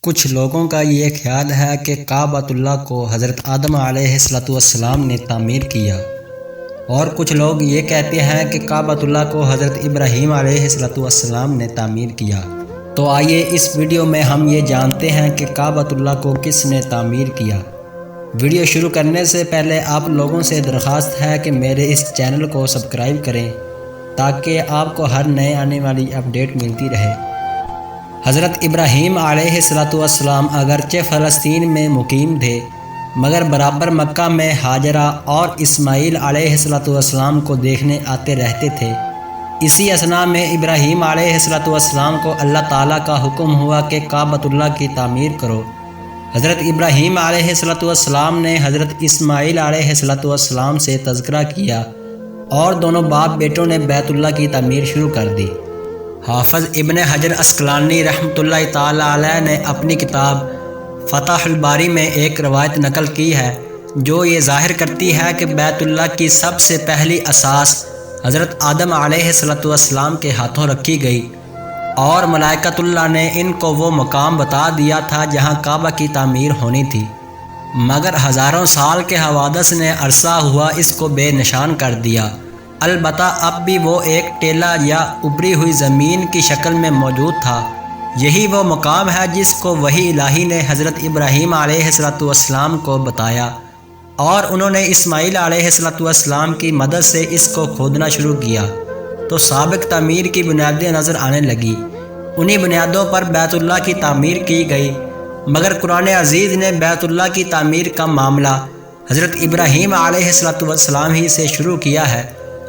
کچھ لوگوں کا یہ خیال ہے کہ کعبۃ اللہ کو حضرت آدم علیہ السلام نے تعمیر کیا، اور کچھ لوگ یہ کہتے ہیں کہ کعبۃ اللہ کو حضرت ابراہیم علیہ السلام نے تعمیر کیا۔ تو آئیے اس ویڈیو میں ہم یہ جانتے ہیں کہ کعبۃ اللہ کو کس نے تعمیر کیا۔ ویڈیو شروع کرنے سے پہلے آپ لوگوں سے درخواست ہے کہ میرے اس چینل کو سبسکرائب کریں تاکہ آپ کو ہر نئے آنے والی اپڈیٹ ملتی رہے۔ حضرت ابراہیم علیہ السلام اگرچہ فلسطین میں مقیم تھے، مگر برابر مکہ میں ہاجرہ اور اسماعیل علیہ السلام کو دیکھنے آتے رہتے تھے۔ اسی اثناء میں ابراہیم علیہ السلام کو اللہ تعالیٰ کا حکم ہوا کہ کعبۃ اللہ کی تعمیر کرو۔ حضرت ابراہیم علیہ السلام نے حضرت اسماعیل علیہ السلام سے تذکرہ کیا اور دونوں باپ بیٹوں نے بیت اللہ کی تعمیر شروع کر دی۔ حافظ ابن حجر عسقلانی رحمۃ اللہ تعالیٰ علیہ نے اپنی کتاب فتح الباری میں ایک روایت نقل کی ہے جو یہ ظاہر کرتی ہے کہ بیت اللہ کی سب سے پہلی اساس حضرت آدم علیہ السلام کے ہاتھوں رکھی گئی، اور ملائکۃ اللہ نے ان کو وہ مقام بتا دیا تھا جہاں کعبہ کی تعمیر ہونی تھی، مگر ہزاروں سال کے حوادث نے عرصہ ہوا اس کو بے نشان کر دیا۔ البتہ اب بھی وہ ایک ٹیلا یا ابری ہوئی زمین کی شکل میں موجود تھا۔ یہی وہ مقام ہے جس کو وحی الہی نے حضرت ابراہیم علیہ السلام کو بتایا، اور انہوں نے اسماعیل علیہ السلام کی مدد سے اس کو کھودنا شروع کیا تو سابق تعمیر کی بنیادیں نظر آنے لگی۔ انہی بنیادوں پر بیت اللہ کی تعمیر کی گئی، مگر قرآن عزیز نے بیت اللہ کی تعمیر کا معاملہ حضرت ابراہیم علیہ السلام ہی سے شروع کیا ہے،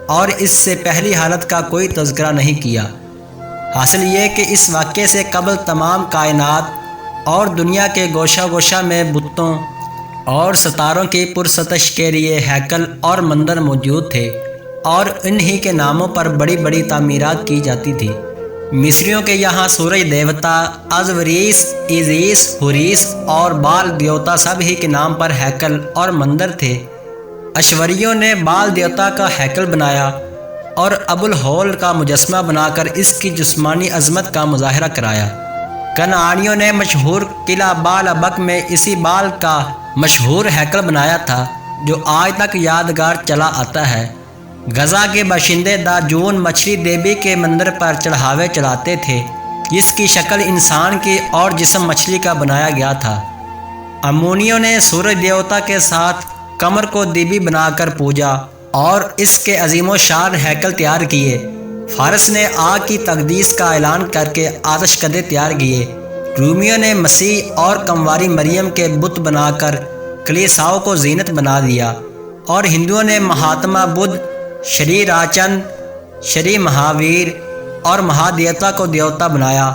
اور اس سے پہلی حالت کا کوئی تذکرہ نہیں کیا۔ حاصل یہ کہ اس واقعے سے قبل تمام کائنات اور دنیا کے گوشہ گوشہ میں بتوں اور ستاروں کی پرستش کے لیے ہیکل اور مندر موجود تھے، اور انہی کے ناموں پر بڑی بڑی تعمیرات کی جاتی تھی۔ مصریوں کے یہاں سورج دیوتا، ازوریس، ایزیس، ہوریس اور بال دیوتا سب ہی کے نام پر ہیکل اور مندر تھے۔ اشوریوں نے بال دیوتا کا ہیکل بنایا اور ابو الہول کا مجسمہ بنا کر اس کی جسمانی عظمت کا مظاہرہ کرایا۔ کنعانیوں نے مشہور قلعہ بال ابک میں اسی بال کا مشہور ہیکل بنایا تھا جو آج تک یادگار چلا آتا ہے۔ غزہ کے باشندے داجون مچھلی دیوی کے مندر پر چڑھاوے چڑھاتے تھے جس کی شکل انسان کی اور جسم مچھلی کا بنایا گیا تھا۔ امونیوں نے سورج دیوتا کے ساتھ قمر کو دیوی بنا کر پوجا اور اس کے عظیم و شان ہیکل تیار کیے۔ فارس نے آگ کی تقدیس کا اعلان کر کے آتش کدے تیار کیے۔ رومیوں نے مسیح اور کنواری مریم کے بت بنا کر کلیساؤں کو زینت بنا دیا، اور ہندوؤں نے مہاتما بدھ، شری راچن، شری مہاویر اور مہادیوتا کو دیوتا بنایا،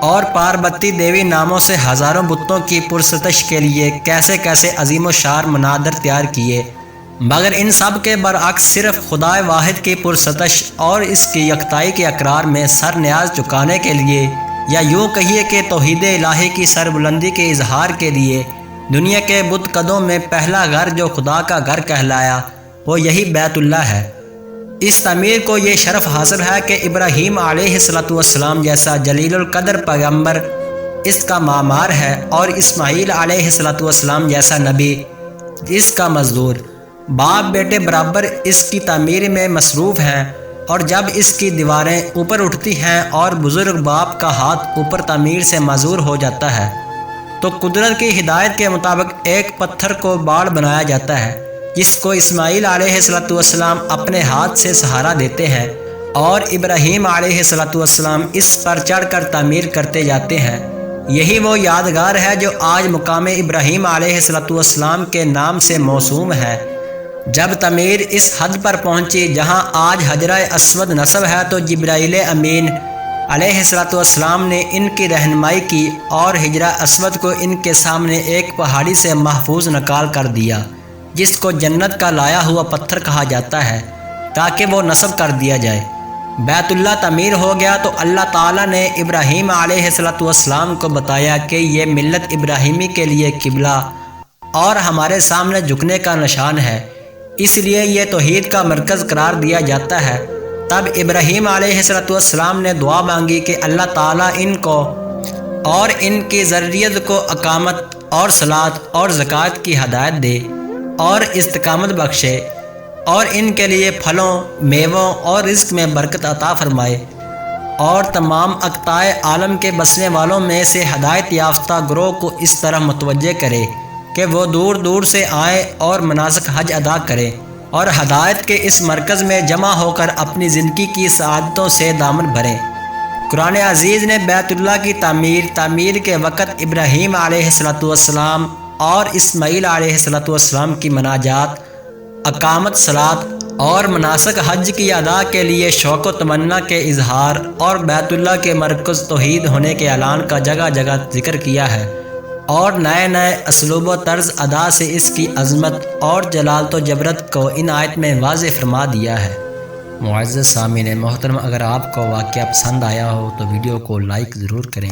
اور پاربتی دیوی ناموں سے ہزاروں بتوں کی پرستش کے لیے کیسے کیسے عظیم و شان مناظر تیار کیے، مگر ان سب کے برعکس صرف خدائے واحد کی پرستش اور اس کی یکتائی کے اقرار میں سر نیاز چکانے کے لیے، یا یوں کہیے کہ توحید الہی کی سربلندی کے اظہار کے لیے، دنیا کے بت قدوں میں پہلا گھر جو خدا کا گھر کہلایا وہ یہی بیت اللہ ہے۔ اس تعمیر کو یہ شرف حاصل ہے کہ ابراہیم علیہ السلام جیسا جلیل القدر پیغمبر اس کا معمار ہے، اور اسماعیل علیہ السلام جیسا نبی اس کا مزدور۔ باپ بیٹے برابر اس کی تعمیر میں مصروف ہیں، اور جب اس کی دیواریں اوپر اٹھتی ہیں اور بزرگ باپ کا ہاتھ اوپر تعمیر سے معذور ہو جاتا ہے تو قدرت کی ہدایت کے مطابق ایک پتھر کو باڑ بنایا جاتا ہے جس کو اسماعیل علیہ السلام اپنے ہاتھ سے سہارا دیتے ہیں، اور ابراہیم علیہ السلام اس پر چڑھ کر تعمیر کرتے جاتے ہیں۔ یہی وہ یادگار ہے جو آج مقام ابراہیم علیہ السلام کے نام سے موسوم ہے۔ جب تعمیر اس حد پر پہنچی جہاں آج حجرہ اسود نصب ہے تو جبرائیل امین علیہ السلام نے ان کی رہنمائی کی اور حجرہ اسود کو ان کے سامنے ایک پہاڑی سے محفوظ نکال کر دیا جس کو جنت کا لایا ہوا پتھر کہا جاتا ہے، تاکہ وہ نصب کر دیا جائے۔ بیت اللہ تعمیر ہو گیا تو اللہ تعالیٰ نے ابراہیم علیہ السلام کو بتایا کہ یہ ملت ابراہیمی کے لیے قبلہ اور ہمارے سامنے جھکنے کا نشان ہے، اس لیے یہ توحید کا مرکز قرار دیا جاتا ہے۔ تب ابراہیم علیہ السلام نے دعا مانگی کہ اللہ تعالیٰ ان کو اور ان کی ذریت کو اقامت اور صلاۃ اور زکوٰۃ کی ہدایت دے اور استقامت بخشے، اور ان کے لیے پھلوں، میووں اور رزق میں برکت عطا فرمائے، اور تمام اقطاع عالم کے بسنے والوں میں سے ہدایت یافتہ گروہ کو اس طرح متوجہ کرے کہ وہ دور دور سے آئیں اور مناسک حج ادا کریں اور ہدایت کے اس مرکز میں جمع ہو کر اپنی زندگی کی سعادتوں سے دامن بھریں۔ قرآن عزیز نے بیت اللہ کی تعمیر کے وقت ابراہیم علیہ السلام اور اسماعیل علیہ السلام کی مناجات، اقامت صلاۃ اور مناسک حج کی ادا کے لیے شوق و تمنا کے اظہار اور بیت اللہ کے مرکز توحید ہونے کے اعلان کا جگہ جگہ ذکر کیا ہے، اور نئے نئے اسلوب و طرز ادا سے اس کی عظمت اور جلالت و جبرت کو ان آیت میں واضح فرما دیا ہے۔ معزز سامعین محترم، اگر آپ کو واقعہ پسند آیا ہو تو ویڈیو کو لائک ضرور کریں۔